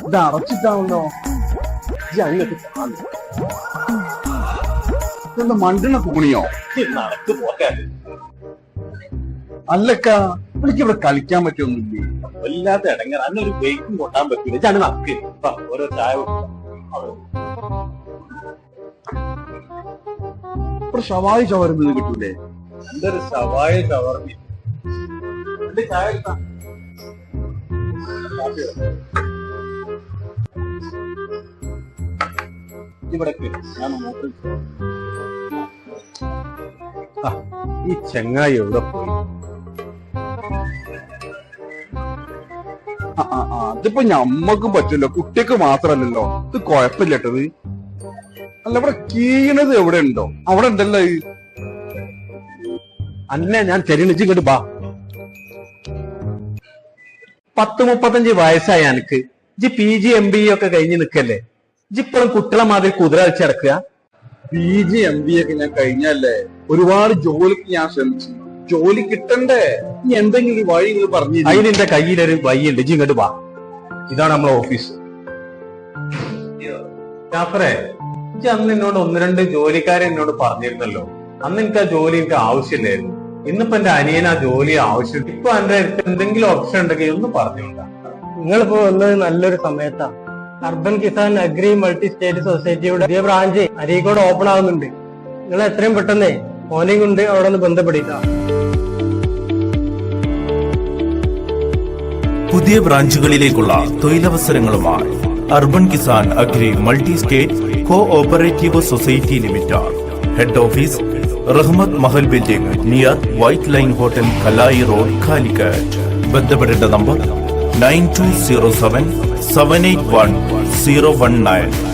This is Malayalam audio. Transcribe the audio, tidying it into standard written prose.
ഇത് അടച്ചിട്ടാണല്ലോ. അങ്ങോട്ട് എന്താ മണ്ടണ കൂണിയോ? നടക്ക് പോകാൻ അല്ലക്ക, എനിക്ക് ഇവിടെ കളിക്കാൻ പറ്റൊന്നുമില്ലേ? വല്ലാത്ത ഇടങ്ങാൻ അന്നൊരു ബൈക്കും കൊട്ടാൻ പറ്റൂല. ചാണ് നടക്ക് ഓരോ ചായ ഇവിടെ ഷവായി ഷവർമ്മ കിട്ടൂലേ? എന്തൊരു ശവായ ഷവർമ്മ. ചായ എടുത്താ ഇവിടെ ഞാൻ നോക്കി. ഈ ചെങ്ങായി എവിടെ പോയി? അതിപ്പോ ഞമ്മക്ക് പറ്റില്ല, കുട്ടിക്ക് മാത്രല്ലല്ലോ. ഇത് കൊഴപ്പില്ലട്ടത്. അല്ല ഇവിടെ കീണത് എവിടെ ഉണ്ടോ? അവിടെ ഉണ്ടല്ലോ. അന്നെ ഞാൻ തെരഞ്ഞെടുത്ത് ഇങ്ങോട്ട് ബാ. 30-35 വയസ്സായ എനിക്ക് ജി PG MBA ഒക്കെ കഴിഞ്ഞ് നിക്കല്ലേ? ഇപ്പോഴും കുട്ടികളെ മാതിരി കുതിര കളിച്ചടക്കുക. PG MBA ഒക്കെ ഞാൻ കഴിഞ്ഞല്ലേ. ഒരുപാട് ജോലിക്ക് ഞാൻ ശ്രമിച്ചു. ജോലി കിട്ടണ്ടേ? ഇനി എന്തെങ്കിലും ഒരു വഴി നിങ്ങൾ പറഞ്ഞു. അതിന്റെ കയ്യിലൊരു വഴിയുണ്ട്. ജി ഇങ്ങോട്ട് ബാ. ഇതാണ് നമ്മളെ ഓഫീസ്. ജാഫറെ, ഇജ്ജ് അന്ന് എന്നോട് 1-2 ജോലിക്കാരെ എന്നോട് പറഞ്ഞിരുന്നല്ലോ. അന്ന് എനിക്ക് ആ ജോലി എനിക്ക് ആവശ്യമില്ലായിരുന്നു. ഇന്നിപ്പോ എന്റെ അനിയൻ ആ ജോലി ആവശ്യമുണ്ട്. ഇപ്പൊ എന്റെ അടുത്ത് എന്തെങ്കിലും ഓപ്ഷൻ ഉണ്ടെങ്കിൽ ഒന്ന് പറഞ്ഞോണ്ടാ. നിങ്ങളിപ്പോ വന്നത് നല്ലൊരു സമയത്താണ്. Urban Kisan agri multi state സൊസൈറ്റിയുടെ പുതിയ ബ്രാഞ്ച് അരീക്കോട് ഓപ്പൺ ആവുന്നുണ്ട്. നിങ്ങൾ എത്രയും പെട്ടെന്നേ ഓനെയും കൊണ്ട് അവിടെ ഒന്ന് ബന്ധപ്പെടുക. പുതിയ ബ്രാഞ്ചുകളിലേക്കുള്ള തൊഴിലവസരങ്ങളുമായി Urban Kisan agri multi State Cooperative Society Limited. Head office Rahmath Mahal Building near White Line Hotel Kallai Road Calicut. ബന്ധപ്പെടേണ്ട നമ്പർ 9207 781 019.